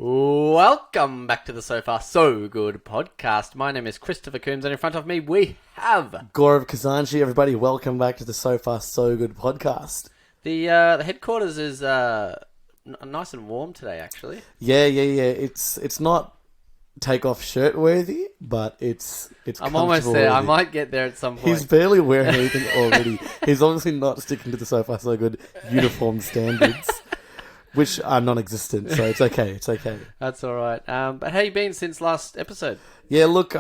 Welcome back to the So Far So Good podcast. My name is Christopher Coombs, and in front of me we have Gaurav Khazanchi. Everybody, welcome back to the So Far So Good podcast. the headquarters is nice and warm today, actually. Yeah. It's not take off shirt worthy, but it's I'm almost there. I might get there at some point. He's barely wearing anything already. He's obviously not sticking to the So Far So Good uniform standards, which are non-existent. So it's okay. It's okay. That's all right. But how you been since last episode? Yeah, look,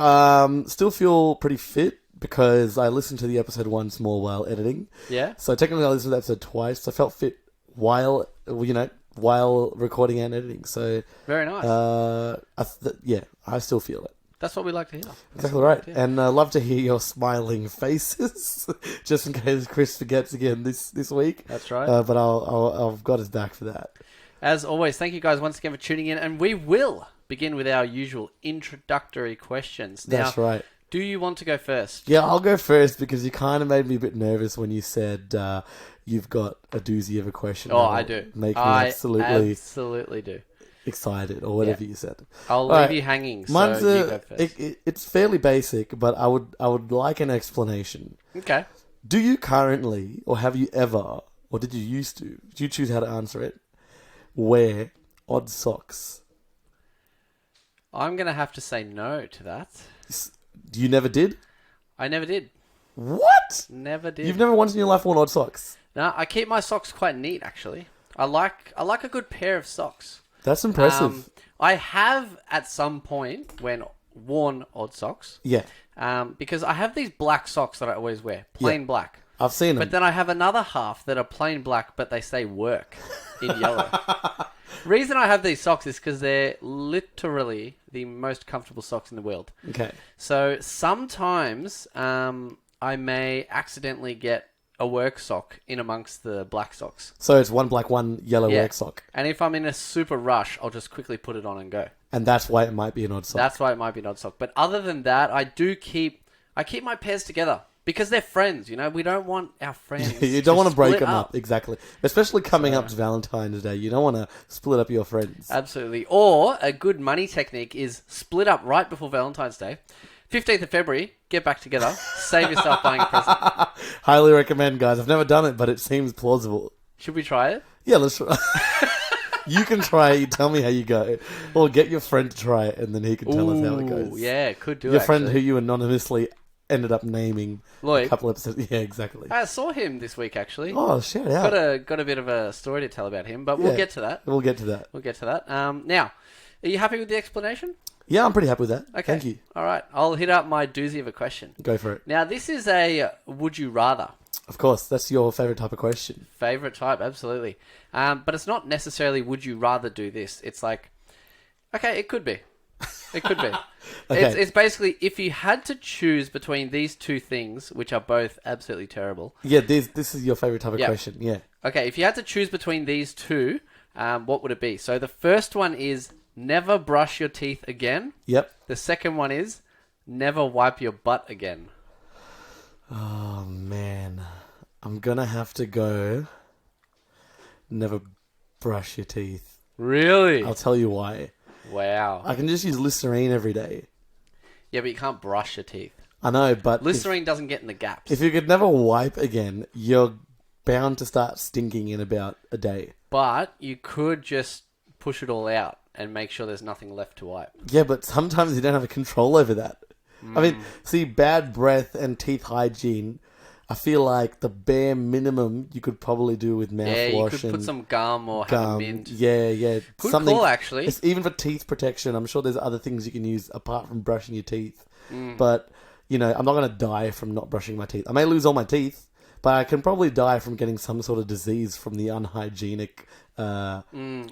still feel pretty fit because I listened to the episode once more while editing. Yeah. So technically, I listened to the episode twice. I felt fit while recording and editing. So Very nice. I still feel it. That's what we like to hear. Exactly right. And I love to hear your smiling faces, just in case Chris forgets again this week. That's right. But I've got his back for that. As always, thank you guys once again for tuning in, and we will begin with our usual introductory questions. That's right. Do you want to go first? Yeah, I'll go first because you kind of made me a bit nervous when you said you've got a doozy of a question. Oh, I do. Make me absolutely do. Excited or whatever you said. I'll leave you hanging. Mine's so you go first. It's fairly basic, but I would like an explanation. Okay. Do you currently, or have you ever, or did you used to? Do you choose how to answer it? Wear odd socks? I'm gonna have to say no to that. You never did? I never did. What? Never did. You've never once in your life worn odd socks? No, I keep my socks quite neat. Actually, I like a good pair of socks. That's impressive. I have at some point worn odd socks. Yeah. Because I have these black socks that I always wear, plain black. I've seen them. But then I have another half that are plain black, but they say work in yellow. Reason I have these socks is because they're literally the most comfortable socks in the world. Okay. So sometimes I may accidentally get a work sock in amongst the black socks. So it's one black, one yellow work sock. And if I'm in a super rush, I'll just quickly put it on and go. And that's why it might be an odd sock. That's why it might be an odd sock. But other than that, I keep my pairs together. Because they're friends, we don't want our friends You don't want to break split them up. Exactly. Especially coming up to Valentine's Day. You don't want to split up your friends. Absolutely. Or a good money technique is split up right before Valentine's Day. 15th of February, get back together. Save yourself buying a present. Highly recommend, guys. I've never done it, but it seems plausible. Should we try it? Yeah, let's try. You can try it. You tell me how you go. Or get your friend to try it, and then he can tell us how it goes. Yeah, could do it. Your friend who you anonymously ended up naming Lloyd. a couple episodes. Yeah, exactly. I saw him this week, actually. Oh, shout out. Got a bit of a story to tell about him, but we'll get to that. We'll get to that. Now, are you happy with the explanation? Yeah, I'm pretty happy with that. Okay. Thank you. All right. I'll hit up my doozy of a question. Go for it. Now, this is a would you rather. Of course, that's your favourite type of question. Favorite type, absolutely. But it's not necessarily would you rather do this. It's like, okay, it could be. It could be. Okay. It's basically if you had to choose between these two things, which are both absolutely terrible. Yeah, this is your favourite type of question. Yeah. Okay, if you had to choose between these two, what would it be? So the first one is never brush your teeth again. Yep. The second one is never wipe your butt again. Oh, man. I'm going to have to go never brush your teeth. Really? I'll tell you why. Wow. I can just use Listerine every day. Yeah, but you can't brush your teeth. I know, but Listerine doesn't get in the gaps. if you could never wipe again, you're bound to start stinking in about a day. But you could just push it all out and make sure there's nothing left to wipe. Yeah, but sometimes you don't have a control over that. I mean, see, bad breath and teeth hygiene, I feel like the bare minimum you could probably do with mouthwash. Yeah, you could put some gum or have a mint. Yeah. Good call, actually. It's even for teeth protection, I'm sure there's other things you can use apart from brushing your teeth. But, I'm not going to die from not brushing my teeth. I may lose all my teeth, but I can probably die from getting some sort of disease from the unhygienic...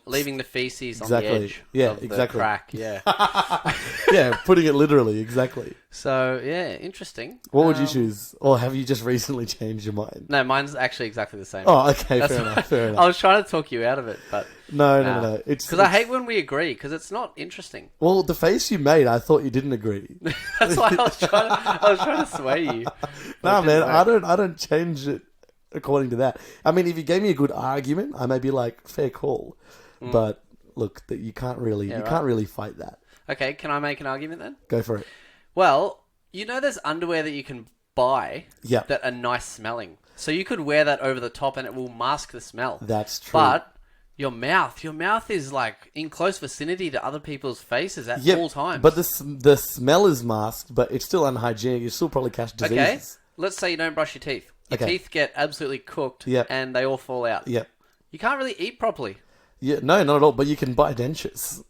leaving the feces on the edge of the crack. Yeah. Yeah, putting it literally, exactly. So, yeah, interesting. What would you choose? Or have you just recently changed your mind? No, mine's actually exactly the same. Oh, okay, fair enough. I was trying to talk you out of it, but... No. Because I hate when we agree, because it's not interesting. Well, the face you made, I thought you didn't agree. That's why I was trying to sway you. No, man, I don't change it according to that. I mean, if you gave me a good argument, I may be like, fair call. But look, that you can't really fight that. Okay, can I make an argument then? Go for it. Well, there's underwear that you can buy Yep. that are nice smelling. So you could wear that over the top and it will mask the smell. That's true. But your mouth is like in close vicinity to other people's faces at all times. But the smell is masked, but it's still unhygienic. You still probably catch diseases. Okay, let's say you don't brush your teeth. Your teeth get absolutely cooked and they all fall out. Yep. You can't really eat properly. Yeah, no, not at all. But you can buy dentures.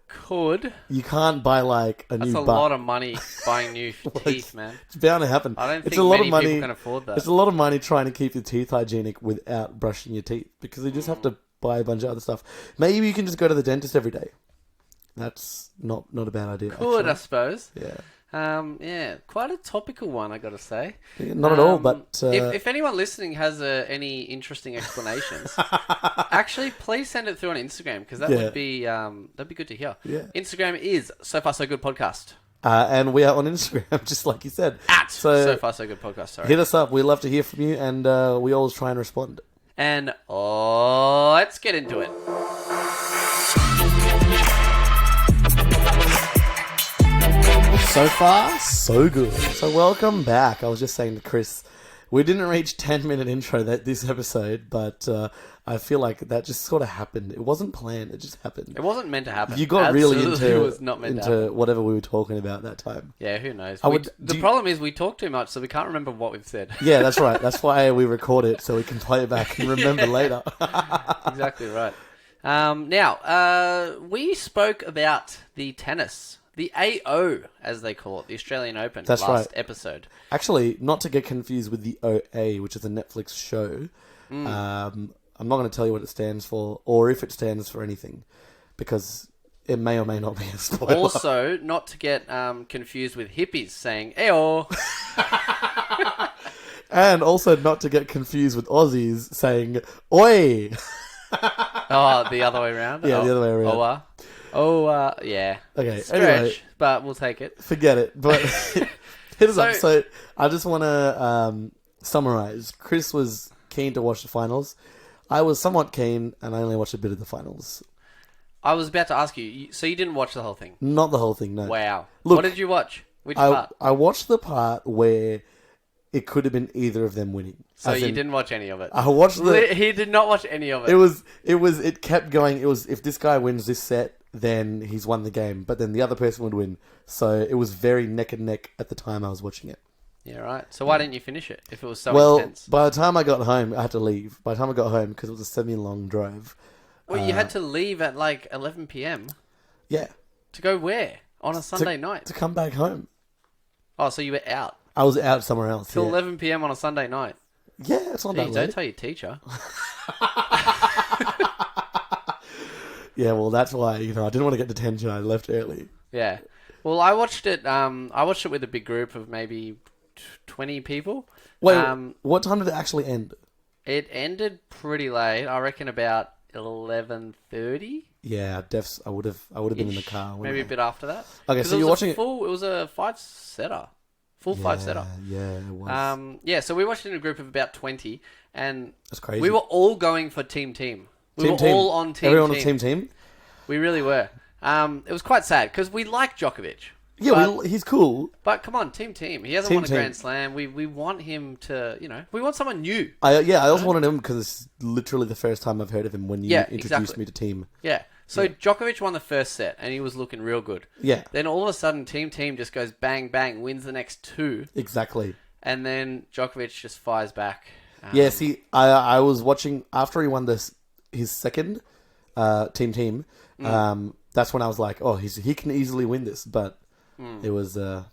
Could. You can't buy like a new That's a butt. lot of money buying new teeth, man. It's bound to happen. I don't think it's a lot many of money, people can afford that. It's a lot of money trying to keep your teeth hygienic without brushing your teeth because you just have to buy a bunch of other stuff. Maybe you can just go to the dentist every day. That's not a bad idea. Could, actually. I suppose. Yeah. Quite a topical one, I got to say. Not at all, but if anyone listening has any interesting explanations, actually, please send it through on Instagram because that'd be good to hear. Yeah. Instagram is So Far So Good Podcast. And we are on Instagram, just like you said. So Far So Good Podcast. Sorry. Hit us up. We love to hear from you, and we always try and respond. And let's get into it. So far, so good. So welcome back. I was just saying to Chris, we didn't reach 10-minute intro this episode, but I feel like that just sort of happened. It wasn't planned. It just happened. It wasn't meant to happen. You got really into was not meant to happen. Whatever we were talking about that time. Yeah, who knows? The problem is we talk too much, so we can't remember what we've said. Yeah, that's right. That's why we record it, so we can play it back and remember later. Exactly right. Now, we spoke about the tennis. The AO, as they call it, the Australian Open, last episode. Actually, not to get confused with the OA, which is a Netflix show. I'm not going to tell you what it stands for, or if it stands for anything, because it may or may not be a spoiler. Also, not to get confused with hippies saying AO. And also not to get confused with Aussies saying Oi. Oh, the other way around? Yeah, the other way around. Yeah. Okay, Stretch, anyway, but we'll take it. Forget it. But hit us up. So I just want to summarize. Chris was keen to watch the finals. I was somewhat keen, and I only watched a bit of the finals. I was about to ask you, so you didn't watch the whole thing? Not the whole thing, no. Wow. Look, what did you watch? Which part? I watched the part where it could have been either of them winning. So you didn't watch any of it? I watched He did not watch any of it. It kept going. It was, if this guy wins this set, then he's won the game. But then the other person would win. So it was very neck and neck at the time I was watching it. Yeah, right. So why didn't you finish it if it was so intense? By the time I got home, I had to leave. By the time I got home, because it was a semi-long drive. Well, you had to leave at like 11 p.m. Yeah. To go where? On a Sunday night? To come back home. Oh, so you were out? I was out somewhere else. Till 11 p.m. on a Sunday night? Yeah, it's not that late. Don't tell your teacher. Yeah, well, that's why, I didn't want to get detention. I left early. Yeah. Well, I watched it with a big group of maybe 20 people. Wait, what time did it actually end? It ended pretty late. I reckon about 11:30. Yeah, I would have been in the car. Maybe a bit after that. Okay, so you're watching it. It was a 5-setter. Full 5-setter. Yeah, it was. So we watched it in a group of about 20, and that's crazy. We were all going for team. We were all on team. Everyone on team. We really were. It was quite sad because we like Djokovic. Yeah, he's cool. But come on, team. He hasn't won a Grand Slam. We want him to, we want someone new. I also wanted him because it's literally the first time I've heard of him when you introduced me to team. Yeah. So Djokovic won the first set and he was looking real good. Yeah. Then all of a sudden, team just goes bang, bang, wins the next two. Exactly. And then Djokovic just fires back. Yeah, see, I was watching after he won his second team. That's when I was like, oh, he can easily win this, but it was a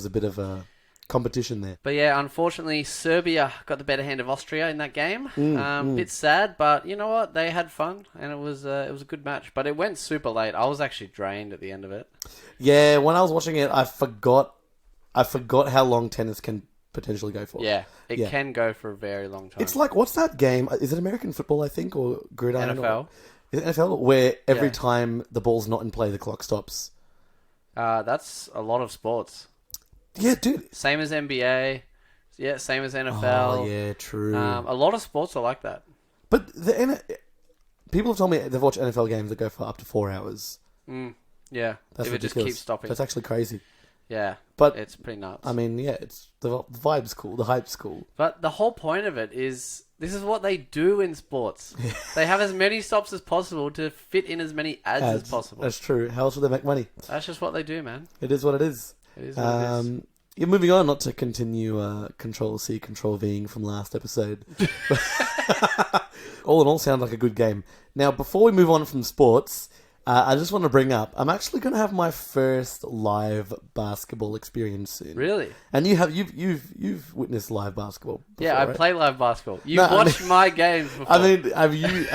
bit of a competition there. But yeah, unfortunately, Serbia got the better hand of Austria in that game. Bit sad, but you know what? They had fun, and it was a good match. But it went super late. I was actually drained at the end of it. Yeah, when I was watching it, I forgot how long tennis can potentially go for. Yeah, it can go for a very long time. It's like, what's that game? Is it American football, I think, or gridiron? NFL. Is it NFL? Where every time the ball's not in play, the clock stops. That's a lot of sports. Yeah, dude. Same as NBA. Yeah, same as NFL. Oh, yeah, true. A lot of sports are like that. But people have told me they've watched NFL games that go for up to 4 hours. Yeah, That's if it just ridiculous. keeps stopping. That's actually crazy. Yeah, but it's pretty nuts. I mean, yeah, it's the vibe's cool, the hype's cool. But the whole point of it is this is what they do in sports. They have as many stops as possible to fit in as many ads as possible. That's true. How else would they make money? That's just what they do, man. It is what it is. It is what it is. Yeah, moving on, not to continue Control-C, Control-Ving from last episode. All in all, sounds like a good game. Now, before we move on from sports, I just want to bring up, I'm actually going to have my first live basketball experience soon. Really? And you've witnessed live basketball before, yeah, I right? play live basketball. You've watched my games before. I mean, have you...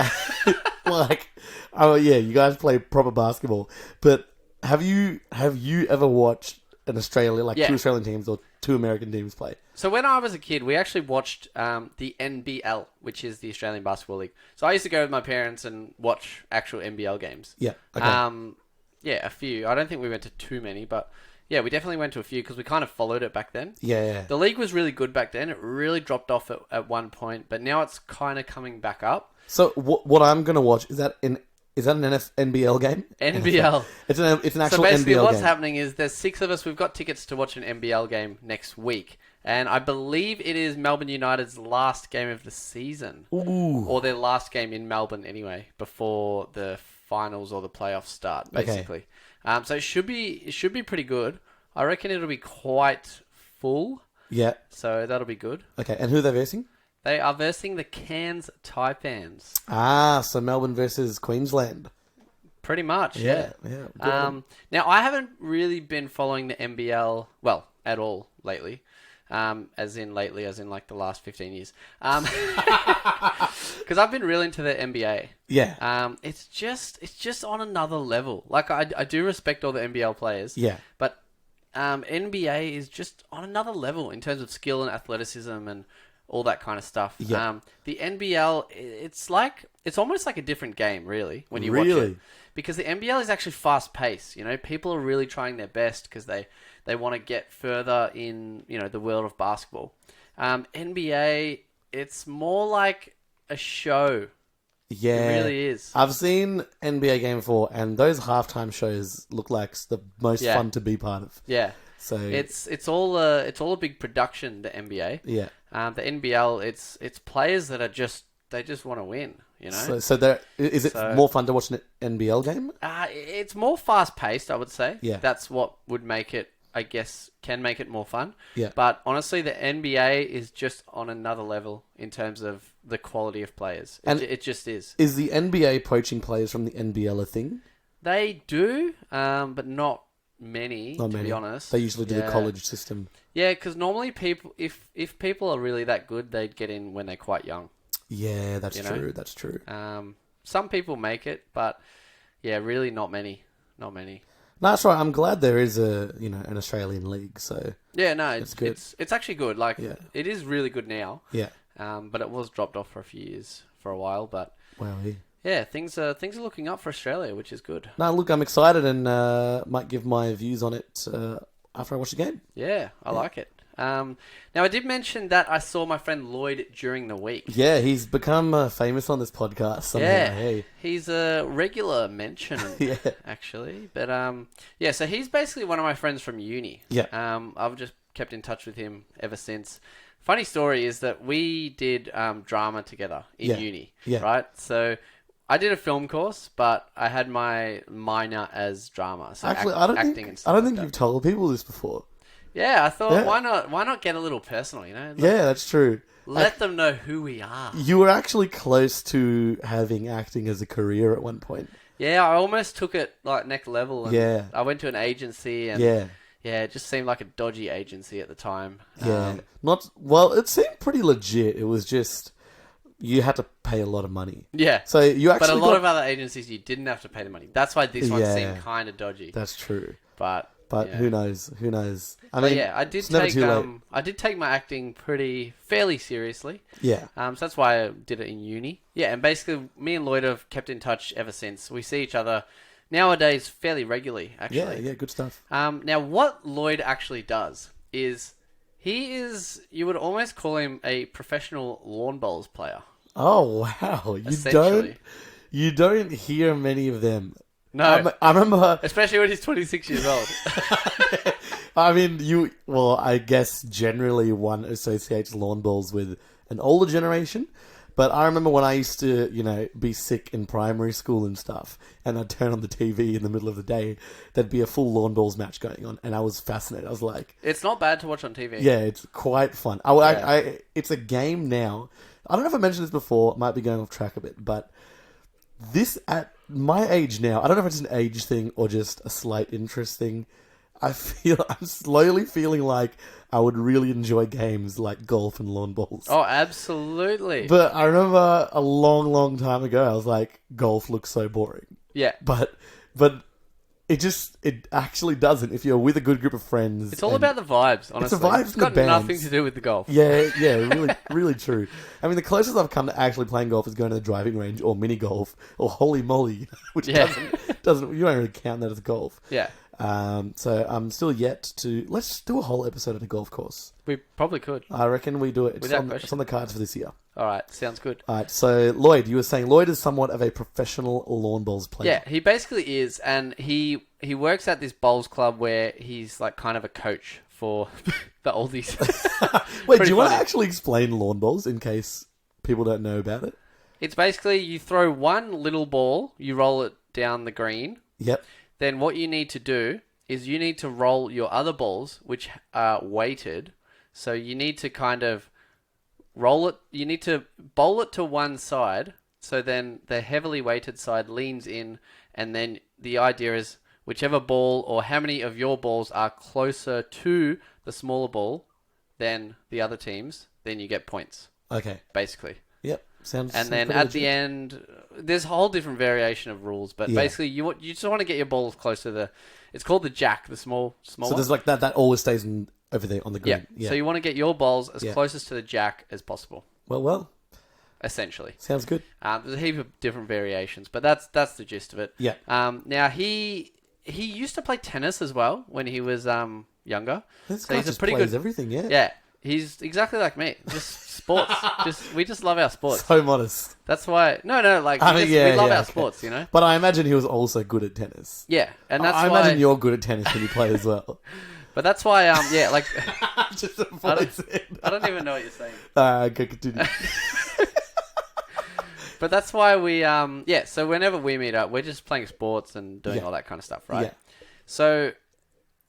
oh, yeah, you guys play proper basketball. But have you ever watched an Australia, two Australian teams or two American teams play? So when I was a kid, we actually watched the NBL, which is the Australian Basketball League. So I used to go with my parents and watch actual NBL games. Yeah. Okay. Yeah, a few. I don't think we went to too many, but yeah, we definitely went to a few because we kind of followed it back then. Yeah. The league was really good back then. It really dropped off at one point, but now it's kind of coming back up. So what I'm going to watch, is that an NBL game? NBL. It's an actual NBL game. So basically what's happening is there's 6 of us. We've got tickets to watch an NBL game next week. And I believe it is Melbourne United's last game of the season. Ooh. Or their last game in Melbourne anyway, before the finals or the playoffs start, basically. Okay. So it should be pretty good. I reckon it'll be quite full. Yeah. So that'll be good. Okay, and who are they versing? They are versing the Cairns Taipans. Ah, so Melbourne versus Queensland. Pretty much, yeah. Now, I haven't really been following the NBL, at all lately. As in like the last 15 years. Because I've been really into the NBA. Yeah. It's just on another level. Like, I do respect all the NBL players. Yeah. But NBA is just on another level in terms of skill and athleticism and all that kind of stuff. Yeah. The NBL, it's almost like a different game, really, when you watch it. Because the NBL is actually fast-paced. You know, people are really trying their best because they want to get further in, the world of basketball. NBA, it's more like a show. Yeah. It really is. I've seen NBA Game 4, and those halftime shows look like the most fun to be part of. Yeah. So it's all a big production, the NBA. Yeah. The NBL, it's players that they just want to win. So is it more fun to watch an NBL game? It's more fast paced, I would say. Yeah. That's what would make it, I guess, can make it more fun. Yeah. But honestly, the NBA is just on another level in terms of the quality of players. It just is. Is the NBA poaching players from the NBL a thing? They do, but not many, to be honest. They usually do the college system. Yeah, because normally people, if people are really that good, they'd get in when they're quite young. Yeah, that's true. That's true. Some people make it, but yeah, really not many. Not many. No, that's right. I'm glad there is an Australian league. So yeah, no, it's good. It's actually good. It is really good now. Yeah. But it was dropped off for a few years, for a while. But yeah, things are looking up for Australia, which is good. No, look, I'm excited and might give my views on it after I watch the game. Yeah, I like it. Now, I did mention that I saw my friend Lloyd during the week. Yeah, he's become famous on this podcast somehow. Yeah, hey. He's a regular mention, actually. But, so he's basically one of my friends from uni. Yeah. I've just kept in touch with him ever since. Funny story is that we did drama together in uni, right? So I did a film course, but I had my minor as drama. So actually, acting I and stuff don't think you've told people this before. Yeah, I thought, why not get a little personal, Yeah, that's true. Let them know who we are. You were actually close to having acting as a career at one point. Yeah, I almost took it next level. And I went to an agency and it just seemed like a dodgy agency at the time. Yeah. It seemed pretty legit. It was just you had to pay a lot of money. Yeah. So you actually But a lot of other agencies you didn't have to pay the money. That's why this one seemed kind of dodgy. That's true. But who knows? Who knows? I mean, mean, I did take my acting fairly seriously. Yeah. So that's why I did it in uni. Yeah, and basically me and Lloyd have kept in touch ever since. We see each other nowadays fairly regularly, actually. Yeah, good stuff. Now what Lloyd actually does is you would almost call him a professional lawn bowls player. Oh wow! You don't hear many of them. No. I remember... Especially when he's 26 years old. I mean, I guess generally one associates lawn bowls with an older generation. But I remember when I used to, be sick in primary school and stuff, and I'd turn on the TV in the middle of the day, there'd be a full lawn bowls match going on, and I was fascinated. I was like... It's not bad to watch on TV. Yeah, it's quite fun. It's a game now. I don't know if I mentioned this before, might be going off track a bit, but this, at my age now, I don't know if it's an age thing or just a slight interest thing, I'm slowly feeling like I would really enjoy games like golf and lawn bowls. Oh, absolutely. But I remember a long, long time ago, I was like, golf looks so boring. Yeah. But it actually doesn't if you're with a good group of friends. It's all about the vibes, honestly. It's the vibes. It's got nothing to do with the golf. Yeah, really, really true. I mean, the closest I've come to actually playing golf is going to the driving range or mini golf or holy moly, which doesn't you don't really count that as golf. Yeah. So I'm still yet to... Let's do a whole episode at a golf course. We probably could. I reckon we do it. It's Without on the cards for this year. All right, sounds good. All right, so Lloyd, you were saying Lloyd is somewhat of a professional lawn bowls player. Yeah, he basically is, and he works at this bowls club where he's like kind of a coach for the oldies. Wait, do you want to actually explain lawn bowls in case people don't know about it? It's basically you throw one little ball, you roll it down the green. Yep. Then what you need to do is you need to roll your other balls, which are weighted. So you need to kind of roll it. You need to bowl it to one side. So then the heavily weighted side leans in. And then the idea is whichever ball or how many of your balls are closer to the smaller ball than the other team's, then you get points. Okay. Basically. Yep. And then at the end, there's a whole different variation of rules, but basically you just want to get your balls close to the... It's called the jack, the small So there's like that always stays over there on the green. Yeah. So you want to get your balls as closest to the jack as possible. Well. Essentially. Sounds good. There's a heap of different variations, but that's the gist of it. Yeah. Now he used to play tennis as well when he was younger. This guy just plays everything, yeah. Yeah. He's exactly like me. Just sports. We just love our sports. So modest. That's why. No. We love our sports. You know. But I imagine he was also good at tennis. Yeah, and that's I why. imagine you're good at tennis when you play as well. But that's why. Just avoids it. I don't even know what you're saying. Okay, continue. But that's why we. So whenever we meet up, we're just playing sports and doing all that kind of stuff, right? Yeah. So.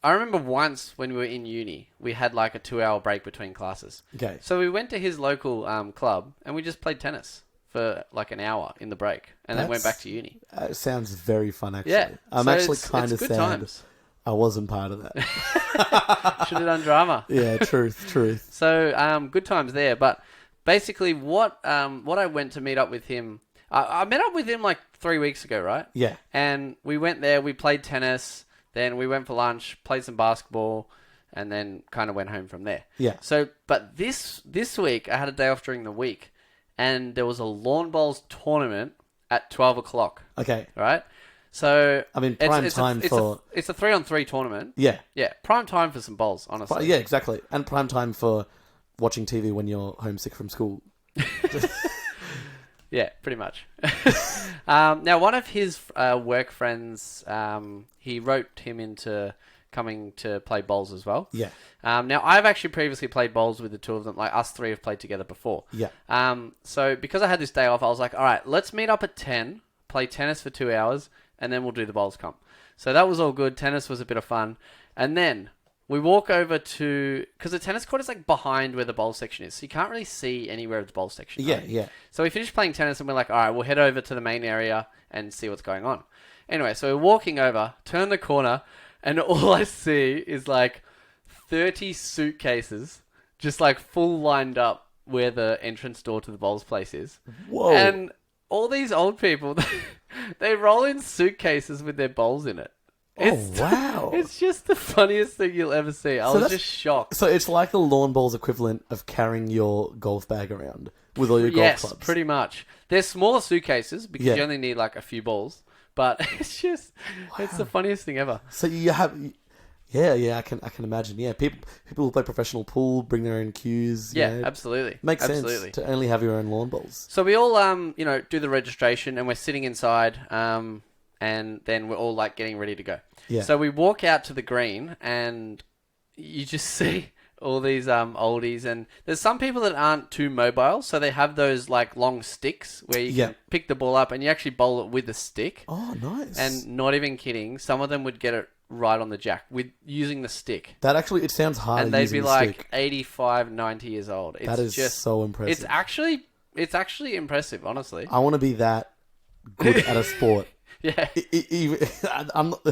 I remember once when we were in uni, we had like a 2-hour break between classes. Okay. So we went to his local club and we just played tennis for like an hour in the break and then went back to uni. Sounds very fun, actually. Yeah. I'm actually kind of sad times. I wasn't part of that. Should have done drama. Yeah, truth. So good times there. But basically what I went to meet up with him, I met up with him like 3 weeks ago, right? Yeah. And we went there, we played tennis. Then we went for lunch, played some basketball, and then kind of went home from there. Yeah. So, but this week, I had a day off during the week, and there was a lawn bowls tournament at 12 o'clock. Okay. Right? So... I mean, prime time for... It's a 3-on-3 tournament. Yeah. Yeah, prime time for some bowls, honestly. Yeah, exactly. And prime time for watching TV when you're homesick from school. Yeah, pretty much. Now, one of his work friends, he roped him into coming to play bowls as well. Yeah. Now, I've actually previously played bowls with the two of them. Like, us three have played together before. Yeah. So, because I had this day off, I was like, all right, let's meet up at 10, play tennis for 2 hours, and then we'll do the bowls comp. So, that was all good. Tennis was a bit of fun. And then... we walk over to... because the tennis court is like behind where the bowl section is. So you can't really see anywhere of the bowl section. Yeah, right? yeah. So we finished playing tennis and we're like, all right, we'll head over to the main area and see what's going on. Anyway, so we're walking over, turn the corner, and all I see is like 30 suitcases just like full lined up where the entrance door to the bowls place is. Whoa. And all these old people, they roll in suitcases with their bowls in it. Wow. It's just the funniest thing you'll ever see. I was just shocked. So it's like the lawn bowls equivalent of carrying your golf bag around with all your golf clubs. Yes, pretty much. They're smaller suitcases because you only need like a few balls. But it's just, it's the funniest thing ever. So you Yeah, I can imagine. Yeah, people who play professional pool bring their own cues. Yeah, absolutely. Makes absolutely. sense to only have your own lawn bowls. So we all, do the registration, and we're sitting inside, and then we're all like getting ready to go. Yeah. So we walk out to the green, and you just see all these oldies, and there's some people that aren't too mobile, so they have those like long sticks where you can pick the ball up and you actually bowl it with a stick. Oh, nice. And not even kidding, some of them would get it right on the jack with using the stick. That actually, it sounds hard. And they'd using be the like stick. 85, 90 years old. It's that is just so impressive. It's actually impressive, honestly. I want to be that good at a sport. Yeah. I'm not,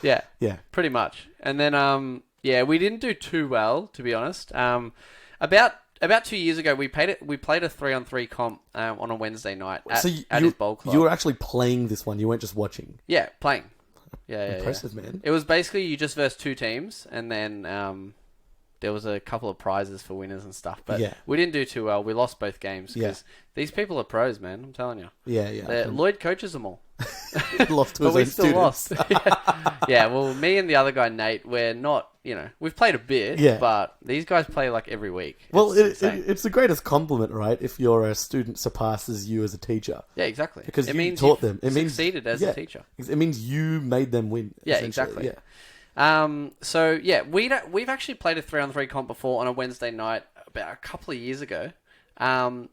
Yeah. Yeah. Pretty much. And then, we didn't do too well, to be honest. About 2 years ago, we played a 3-on-3 comp on a Wednesday night at his bowl club. You were actually playing this one. You weren't just watching. Yeah, playing. Yeah, impressive, man. It was basically you just versus two teams, and then there was a couple of prizes for winners and stuff. But we didn't do too well. We lost both games because these people are pros, man. I'm telling you. Yeah. Lloyd coaches them all. Lost to but his we own still students. lost. Yeah, well, me and the other guy, Nate, we're not, we've played a bit, but these guys play like every week. Well, it's the greatest compliment, right? If your student surpasses you as a teacher. Yeah, exactly. Because it you means taught them. It means succeeded as a teacher. It means you made them win. Yeah, exactly. Yeah. We've actually played a 3-on-3 comp before on a Wednesday night about a couple of years ago. And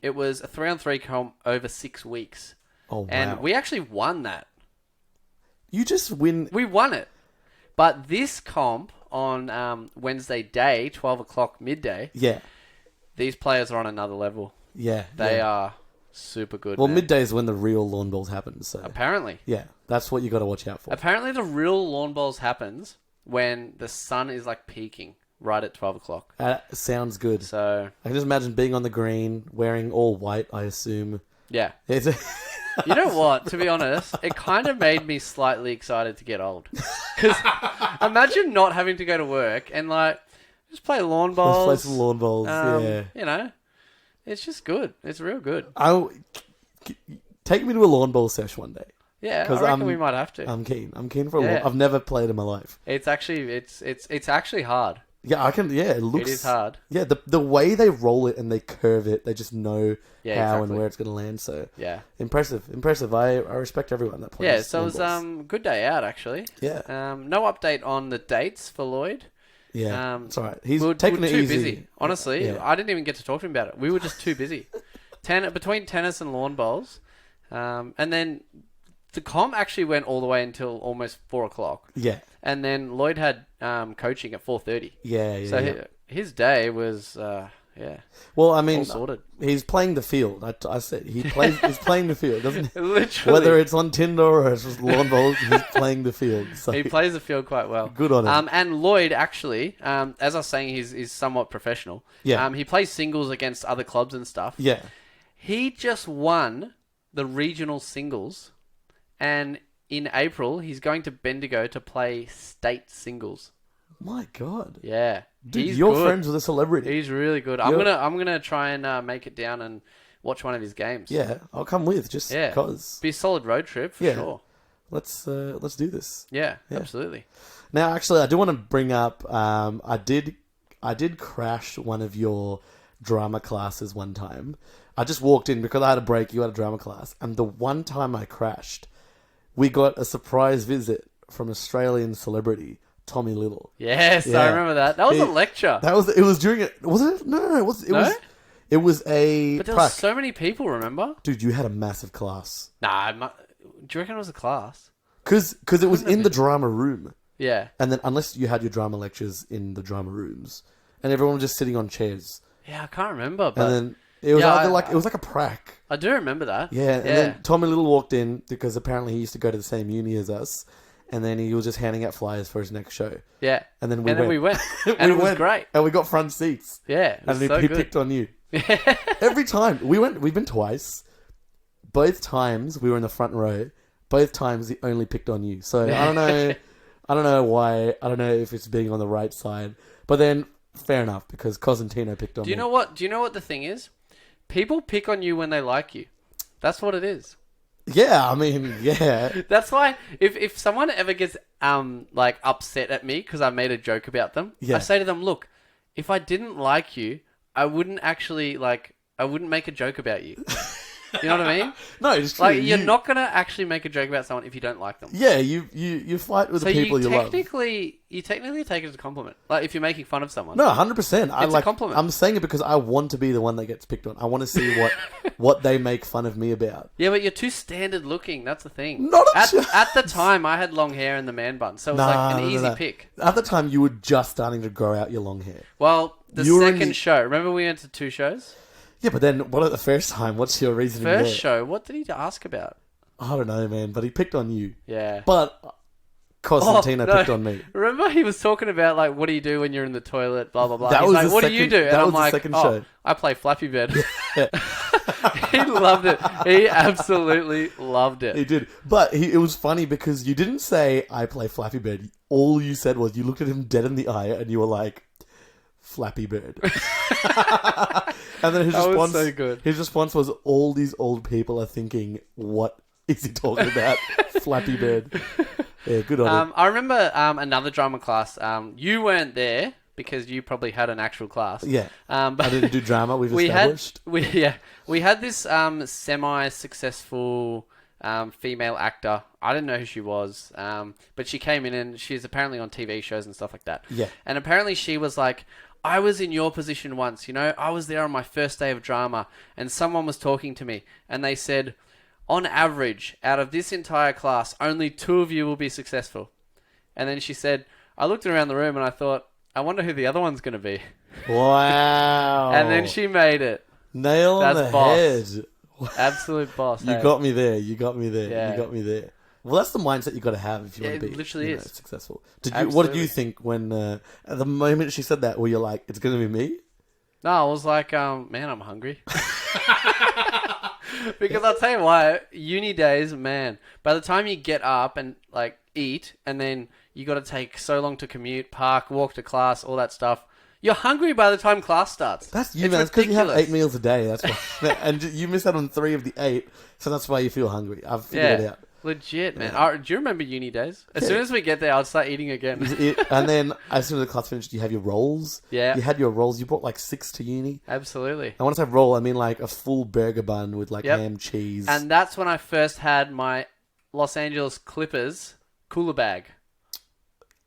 it was a 3-on-3 comp over 6 weeks. Oh, wow. And we actually won that. You just win. We won it. But this comp on Wednesday day, 12 o'clock midday, these players are on another level. Yeah. They are super good. Well, man. midday is when the real lawn bowls happen. So apparently. Yeah, that's what you got to watch out for. Apparently the real lawn bowls happens when the sun is like peaking right at 12 o'clock. Sounds good. So I can just imagine being on the green, wearing all white, I assume. Yeah. It's You know what? To be honest, it kind of made me slightly excited to get old. Because imagine not having to go to work and like just play lawn bowls. Let's play some lawn bowls. It's just good. It's real good. Take me to a lawn bowl sesh one day. Yeah, I reckon we might have to. I'm keen. I'm keen for a lawn. I've never played in my life. It's actually it's actually hard. Yeah, I can. Yeah, it is hard. Yeah, the way they roll it and they curve it, they just know how and where it's going to land. So impressive. I respect everyone that plays. Yeah, so it was good day out actually. Yeah. No update on the dates for Lloyd. Yeah, it's all right. He's we're taking it too easy. Busy. Honestly, I didn't even get to talk to him about it. We were just too busy. Between tennis and lawn bowls, and then the comp actually went all the way until almost 4 o'clock. Yeah. And then Lloyd had coaching at 4:30. Yeah. So his day was Well, I mean, all sorted. He's playing the field. I said he's playing the field, doesn't he? Literally. Whether it's on Tinder or it's just lawn bowls, he's playing the field. So he plays the field quite well. Good on him. And Lloyd actually, as I was saying, he's somewhat professional. Yeah. He plays singles against other clubs and stuff. Yeah. He just won the regional singles, and in April he's going to Bendigo to play state singles. My God. Yeah. Dude, you're friends with a celebrity. He's really good. I'm gonna try and make it down and watch one of his games. Yeah, I'll come with just because. Be a solid road trip for sure. Let's do this. Yeah, absolutely. Now, actually, I do want to bring up. I did crash one of your drama classes one time. I just walked in because I had a break. You had a drama class, and the one time I crashed, we got a surprise visit from Australian celebrity Tommy Little. Yes, I remember that. That was a lecture. It was during it. Was it? No. It was a. But there were so many people. Remember, dude, you had a massive class. Nah, do you reckon it was a class? Because it was in the drama room. Yeah. And then unless you had your drama lectures in the drama rooms, and everyone was just sitting on chairs. Yeah, I can't remember. But and then it was it was like a prank. I do remember that. Yeah. And then Tommy Little walked in because apparently he used to go to the same uni as us. And then he was just handing out flyers for his next show. Yeah. And then we went. And it was great. And we got front seats. Yeah. And he picked on you. Every time. We've been twice. Both times we were in the front row. Both times he only picked on you. So I don't know. I don't know why. I don't know if it's being on the right side. But then, fair enough, because Cosentino picked on me. Do you know what the thing is? People pick on you when they like you. That's what it is. Yeah, I mean, yeah. That's why if someone ever gets like upset at me because I made a joke about them, Yeah. I say to them, look, if I didn't like you, I wouldn't actually I wouldn't make a joke about you. You know what I mean? No, it's true. Like, you're not gonna actually make a joke about someone if you don't like them. Yeah, you fight with the people you love. You technically take it as a compliment. Like, if you're making fun of someone. No, 100%. It's a compliment. I'm saying it because I want to be the one that gets picked on. I want to see what they make fun of me about. Yeah, but you're too standard looking. That's the thing. Not a at chance. the time, I had long hair and the man bun, so it was like an easy pick. At the time, you were just starting to grow out your long hair. Well, the second show. Remember we went to 2 shows? Yeah, but then what at the first time? What's your reasoning there? First show, what did he ask about? I don't know, man, but he picked on you. Yeah. But Costantino picked on me. Remember he was talking about, like, what do you do when you're in the toilet, blah, blah, blah. That He's was like, the what do second- you do? And that I'm was the like, second show. I play Flappy Bird. He loved it. He absolutely loved it. He did. But it was funny because you didn't say, I play Flappy Bird. All you said was, you looked at him dead in the eye and you were like, Flappy Bird. And then was so good. His response was, all these old people are thinking, what is he talking about? Flappy Bird. Yeah, good on him. I remember another drama class. You weren't there because you probably had an actual class. Yeah. But I didn't do drama. We've established. We had this semi-successful female actor. I didn't know who she was, but she came in and she's apparently on TV shows and stuff like that. Yeah. And apparently she was like, I was in your position once, you know? I was there on my first day of drama and someone was talking to me and they said, on average, out of this entire class, only 2 of you will be successful. And then she said, I looked around the room and I thought, I wonder who the other one's going to be. Wow. And then she made it. Nail on the head. Absolute boss. You got me there. You got me there. Yeah. You got me there. Well, that's the mindset you got to have if you want to be. It literally is successful. What did you think when at the moment she said that? Were you like, it's going to be me? No, I was like, man, I'm hungry. Because I'll tell you why, uni days, man, by the time you get up and like eat, and then you got to take so long to commute, park, walk to class, all that stuff. You're hungry by the time class starts. That's you, man. It's because you have 8 meals a day. That's why. And you miss out on 3 of the 8, so that's why you feel hungry. I've figured it out. Legit, man. Do you remember uni days? As soon as we get there, I'll start eating again. And then as soon as the class finished, you have your rolls. Yeah. You had your rolls. You brought like 6 to uni. Absolutely. And when I say roll, I mean like a full burger bun with like ham, cheese. And that's when I first had my Los Angeles Clippers cooler bag.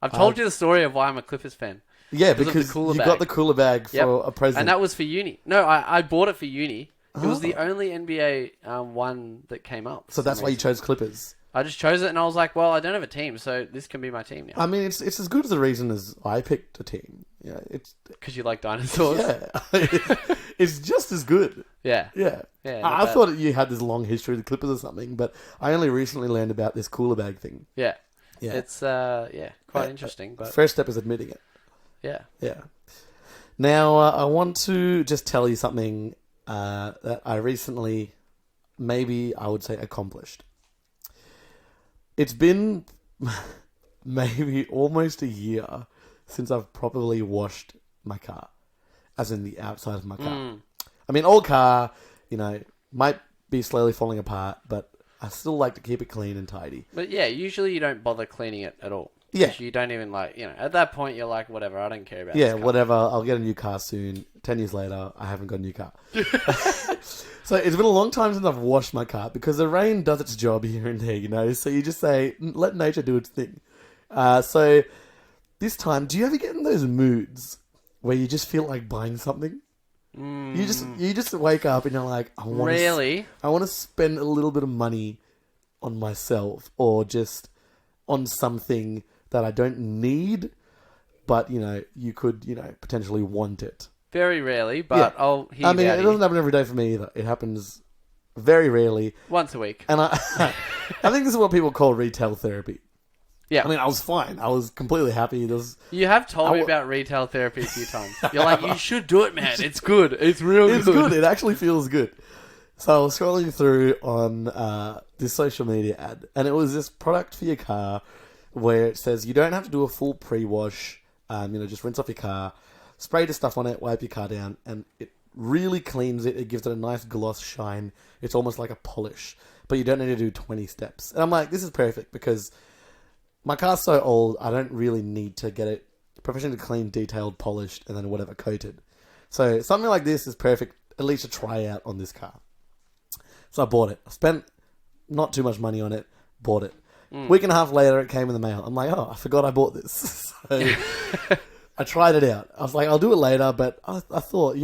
I've told you the story of why I'm a Clippers fan. Yeah, because you got the cooler bag for a present. And that was for uni. No, I bought it for uni. It was the only NBA one that came up. So that's why you chose Clippers. I just chose it and I was like, well, I don't have a team, so this can be my team now. I mean, it's as good as a reason as I picked a team. Yeah, it's because you like dinosaurs. Yeah, it's just as good. Yeah. I thought you had this long history of the Clippers or something, but I only recently learned about this cooler bag thing. Yeah. It's quite interesting. But first step is admitting it. Yeah. Now I want to just tell you something that I recently, maybe I would say, accomplished. It's been maybe almost a year since I've properly washed my car, as in the outside of my car. I mean, old car, might be slowly falling apart, but I still like to keep it clean and tidy. But yeah, usually you don't bother cleaning it at all. Yeah. You don't even at that point you're like, whatever, I don't care about this car. Whatever, I'll get a new car soon. 10 years later, I haven't got a new car. So it's been a long time since I've washed my car because the rain does its job here and there, So you just say, let nature do its thing. So this time, do you ever get in those moods where you just feel like buying something? You just wake up and you're like, I want to spend a little bit of money on myself or just on something that I don't need, but you could potentially want it. Very rarely, but I'll hear it doesn't happen every day for me either. It happens very rarely. Once a week. And I think this is what people call retail therapy. Yeah. I mean, I was fine. I was completely happy. You have told me about retail therapy a few times. You're like, you should do it, man. It's good. It's real good. It's good. It actually feels good. So I was scrolling through on this social media ad, and it was this product for your car where it says you don't have to do a full pre-wash. Just rinse off your car, spray the stuff on it, wipe your car down, and it really cleans it. It gives it a nice gloss shine. It's almost like a polish. but you don't need to do 20 steps. And I'm like, this is perfect because my car's so old, I don't really need to get it professionally clean, detailed, polished, and then whatever, coated. So something like this is perfect, at least to try out on this car. So I bought it. I spent not too much money on it, bought it. Week and a half later, it came in the mail. I'm like, oh, I forgot I bought this. So I tried it out. I was like, I'll do it later, but I thought,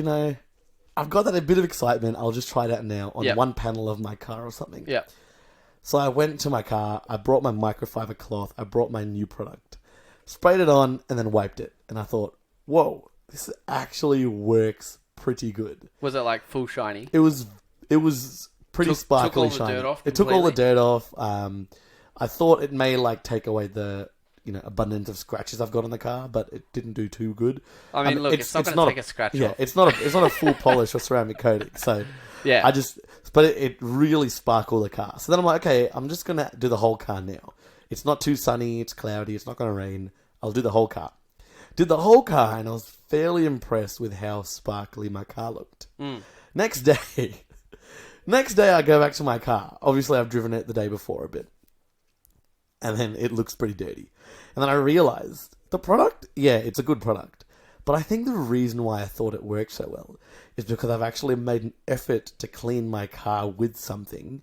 I've got that a bit of excitement. I'll just try it out now on one panel of my car or something. Yeah. So I went to my car. I brought my microfiber cloth. I brought my new product. Sprayed it on and then wiped it. And I thought, whoa, this actually works pretty good. Was it like full shiny? It was pretty sparkly shiny. It took all the dirt off. I thought it may take away the abundance of scratches I've got on the car, but it didn't do too good. I mean, look, it's not going to take a scratch off. Yeah, it's not a full polish or ceramic coating. So yeah, but it really sparkled the car. So then I'm like, okay, I'm just gonna do the whole car now. It's not too sunny, it's cloudy, it's not gonna rain. I'll do the whole car. Did the whole car, and I was fairly impressed with how sparkly my car looked. Next day, I go back to my car. Obviously, I've driven it the day before a bit. And then it looks pretty dirty. And then I realized the product, yeah, it's a good product. But I think the reason why I thought it worked so well is because I've actually made an effort to clean my car with something,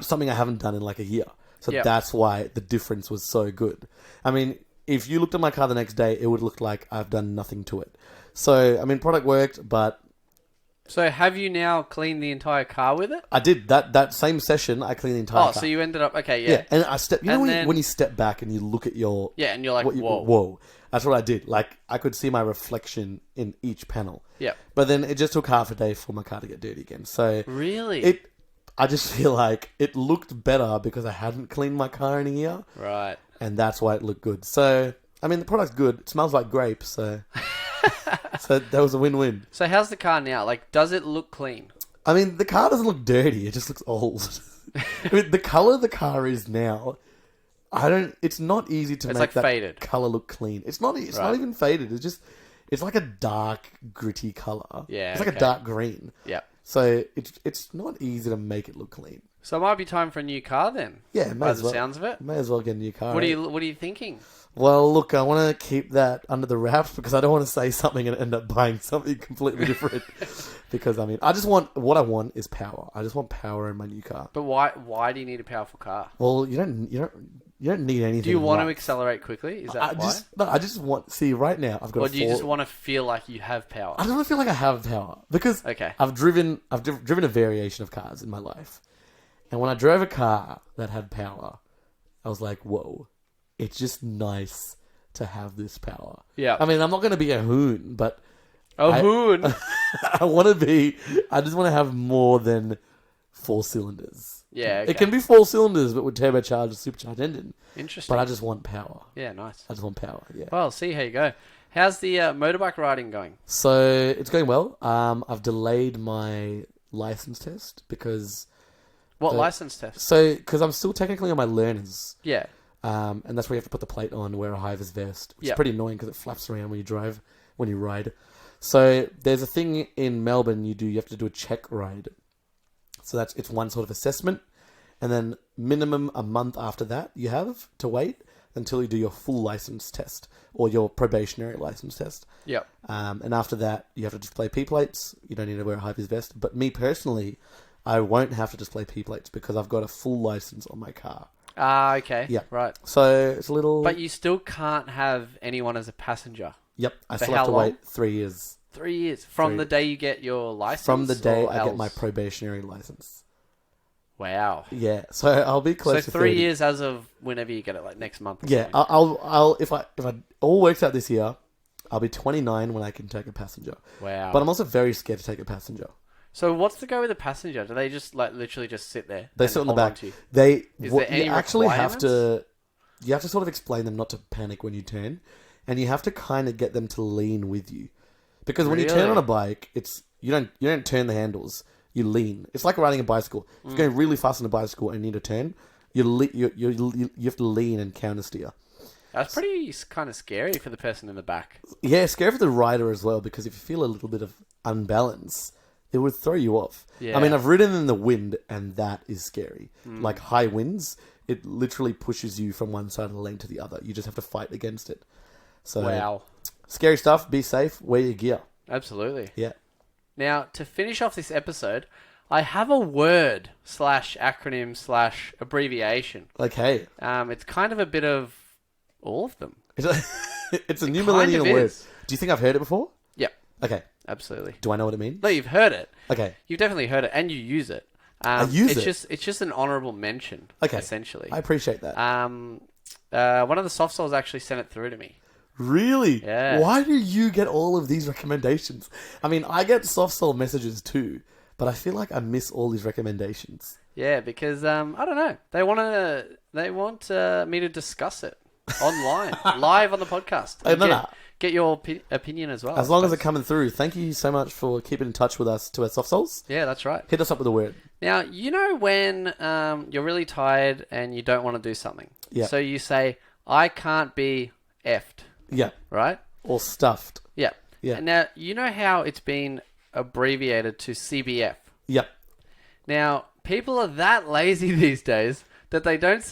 something I haven't done in a year. So that's why the difference was so good. I mean, if you looked at my car the next day, it would look like I've done nothing to it. So, I mean, product worked, but... So have you now cleaned the entire car with it? I did. That same session, I cleaned the entire car. Oh, so you ended up... Okay, yeah. And I stepped... when you step back and you look at your... Yeah, and you're like, whoa. Whoa. That's what I did. I could see my reflection in each panel. Yeah. But then it just took half a day for my car to get dirty again. So... Really? I just feel like it looked better because I hadn't cleaned my car in a year. Right. And that's why it looked good. So, I mean, the product's good. It smells like grapes, so... So that was a win-win. So how's the car now? Does it look clean? I mean, the car doesn't look dirty. It just looks old. I mean, the color the car is now, it's not easy to make that faded. Color look clean. It's not even faded. It's like a dark, gritty color. Yeah. It's like a dark green. Yeah. So it's not easy to make it look clean. So it might be time for a new car then. Yeah, by the sounds of it. May as well get a new car. What are you thinking? Well, look, I want to keep that under the wraps because I don't want to say something and end up buying something completely different. Because what I want is power. I just want power in my new car. But why do you need a powerful car? Well, you don't need anything. Do you want to accelerate quickly? Is that why? I just want... See, right now, I've got Or do you just want to feel like you have power? I don't want to feel like I have power. Because I've driven a variation of cars in my life. And when I drove a car that had power, I was like, whoa, it's just nice to have this power. Yeah. I mean, I'm not going to be a hoon, but... Hoon? I just want to have more than 4 cylinders. Yeah, okay. It can be 4 cylinders, but with turbocharged, supercharged engine. Interesting. But I just want power. Yeah, nice. I just want power, yeah. Well, see how you go. How's the motorbike riding going? So, it's going well. I've delayed my license test because... What license test? So, because I'm still technically on my learners. Yeah. And that's where you have to put the plate on, wear a high-vis vest. Which is pretty annoying because it flaps around when you ride. So, there's a thing in Melbourne you have to do a check ride. So, it's one sort of assessment. And then minimum a month after that, you have to wait until you do your full license test or your probationary license test. Yep. And after that, you have to display P plates. You don't need to wear a high-vis vest. But me personally... I won't have to display P plates because I've got a full license on my car. Ah, okay. Yeah. Right. So it's a little... But you still can't have anyone as a passenger. Yep. I still have to wait 3 years. 3 years? From the day you get your license? From the day I get my probationary license. Wow. Yeah. So I'll be close to 3 years as of whenever you get it, next month or something. I'll if it all works out this year, I'll be 29 when I can take a passenger. Wow. But I'm also very scared to take a passenger. So what's the go with a passenger? Do they just literally just sit there? They sit on the back. You actually have to. You have to sort of explain them not to panic when you turn, and you have to kind of get them to lean with you, because when you turn on a bike, you don't turn the handles. You lean. It's like riding a bicycle. If you're going really fast on a bicycle and need to turn, you have to lean and counter steer. That's pretty kind of scary for the person in the back. Yeah, scary for the rider as well, because if you feel a little bit of unbalance, it would throw you off. Yeah. I mean, I've ridden in the wind, and that is scary. Like high winds, it literally pushes you from one side of the lane to the other. You just have to fight against it. So, Wow. Scary stuff. Be safe. Wear your gear. Absolutely. Yeah. Now, to finish off this episode, I have a word / acronym / abbreviation. Okay. It's kind of a bit of all of them. It's a new It kind millennial of word. is. Do you think I've heard it before? Yep, Okay. absolutely. Do I know what it means? No, you've heard it. Okay. You've definitely heard it, and you use it. It's just an honourable mention, Okay. essentially. I appreciate that. One of the soft souls actually sent it through to me. Really? Yeah. Why do you get all of these recommendations? I mean, I get soft soul messages too, but I feel like I miss all these recommendations. Yeah, because I don't know. They want me to discuss it online, live on the podcast. No. Get your opinion as well. As long as they're coming through. Thank you so much for keeping in touch with us to our soft souls. Yeah, that's right. Hit us up with a word. Now, you know when you're really tired and you don't want to do something. Yeah. So you say, I can't be effed. Yeah. Right? Or stuffed. Yeah. Yeah. Now, you know how it's been abbreviated to CBF. Yep. Now, people are that lazy these days that they don't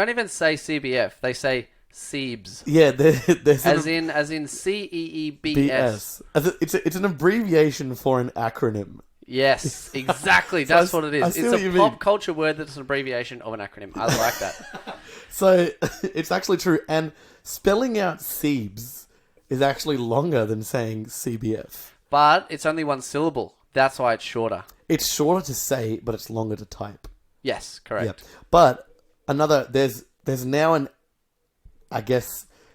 even say CBF. They say Ceebs. Yeah, there's as in CEEBS. It's an abbreviation for an acronym. Yes, exactly. That's what it is. see It's what a you pop mean. culture word that's an abbreviation of an acronym. I like that. So it's actually true. And spelling out Ceebs is actually longer than saying CBF. But it's only one syllable. That's why it's shorter. It's shorter to say, but it's longer to type. Yes, correct. Yeah. But there's now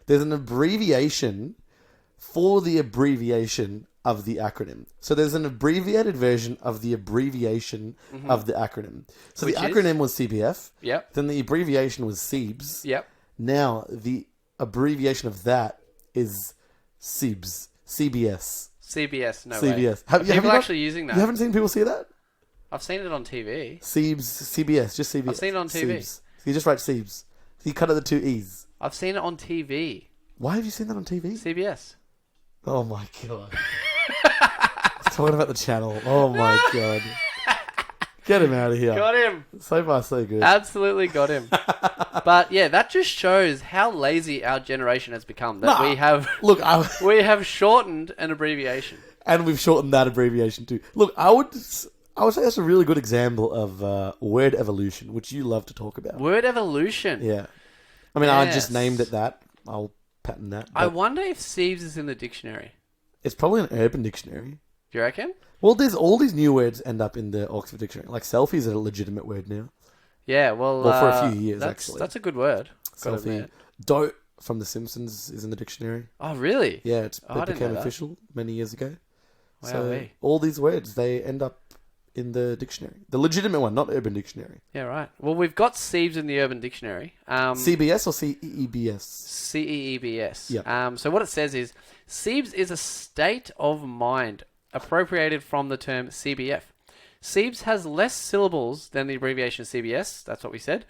there's an abbreviation for the abbreviation of the acronym. So there's an abbreviated version of the abbreviation of the acronym. So Which the acronym was CBF. Yep. Then the abbreviation was CEEBS. Yep. Now the abbreviation of that is CEEBS. CBS. CBS, no CBS. way. People actually using that? You haven't seen people see that? I've seen it on TV. CEEBS, CBS, just CBS. I've seen it on TV. CEEBS. So you just write CEEBS. You cut out the two E's. I've seen it on TV. Why have you seen that on TV? CBS. Oh my god. Talking about the channel. Oh my god. Get him out of here. Got him. So far, so good. Absolutely got him. But yeah, that just shows how lazy our generation has become. That we have we have shortened an abbreviation. And we've shortened that abbreviation too. Look, I would say that's a really good example of word evolution, which you love to talk about. Word evolution. Yeah. I mean, I just named it that. I'll patent that. I wonder if Ceebs is in the dictionary. It's probably an Urban Dictionary. Do you reckon? Well, there's all these new words end up in the Oxford Dictionary. Like selfie is a legitimate word now. Yeah, well for a few years, actually. That's a good word. Selfie. Dote from The Simpsons is in the dictionary. Oh, really? Yeah, it didn't became know that. official many years ago. Wow, So all these words, they end up in the dictionary. The legitimate one, not Urban Dictionary. Yeah, right. Well, we've got Ceebs in the Urban Dictionary. CBS or CEEBS? CEEBS. Yeah. So what it says is, Ceebs is a state of mind appropriated from the term CBF. Ceebs has less syllables than the abbreviation CBS, that's what we said,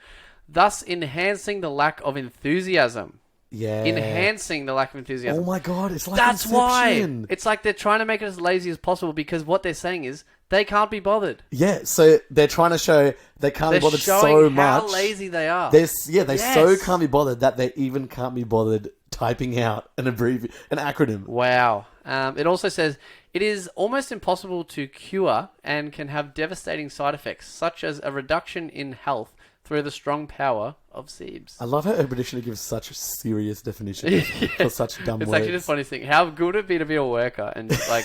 thus enhancing the lack of enthusiasm. Yeah. Enhancing the lack of enthusiasm. Oh my god, it's like That's Inception. why. It's like they're trying to make it as lazy as possible because what they're saying is they can't be bothered. Yeah, so they're trying to show they can't be bothered so much. How lazy they are. They so can't be bothered that they even can't be bothered typing out an acronym. Wow. It also says it is almost impossible to cure and can have devastating side effects, such as a reduction in health through the strong power of Ceebs. I love how Urban Dictionary gives such a serious definition for such dumb words. It's actually the funniest thing. How good would it be to be a worker and like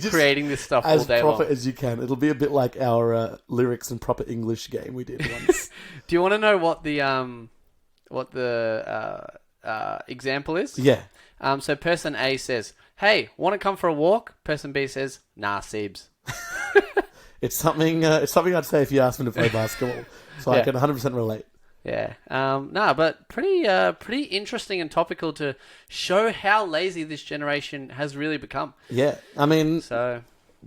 creating this stuff all day long? As proper as you can. It'll be a bit like our lyrics and proper English game we did once. Do you want to know what the example is? Yeah. So person A says, "Hey, want to come for a walk?" Person B says, "Nah, Ceebs." It's something I'd say if you asked me to play basketball. So I can 100% relate. Yeah. But pretty interesting and topical to show how lazy this generation has really become. Yeah. I mean, so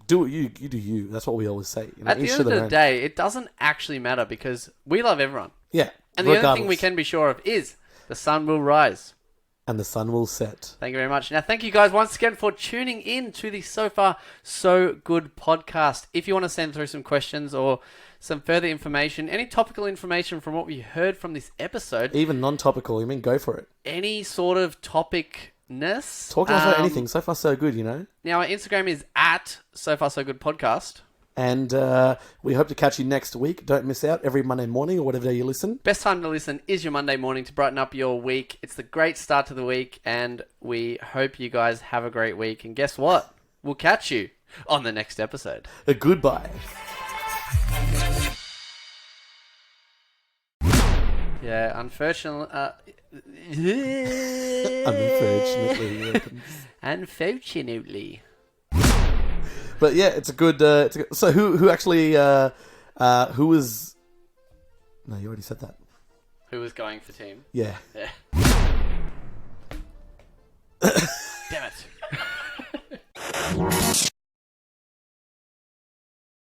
do what you do you. That's what we always say. You know, at the end of the day, it doesn't actually matter because we love everyone. Yeah. And the only thing we can be sure of is the sun will rise. and the sun will set. Thank you very much. Now, thank you guys once again for tuning in to the So Far So Good podcast. If you want to send through some questions or some further information, any topical information from what we heard from this episode. Even non-topical, go for it. Any sort of topicness. Talk to us about anything. So far, so good, Now, our Instagram is at So Far So Good podcast. And we hope to catch you next week. Don't miss out every Monday morning or whatever day you listen. Best time to listen is your Monday morning to brighten up your week. It's the great start to the week, and we hope you guys have a great week. And guess what? We'll catch you on the next episode. Goodbye. Yeah, unfortunately... Unfortunately. But yeah, it's a good. So who actually who was? No, you already said that. Who was going for team? Yeah. Damn it.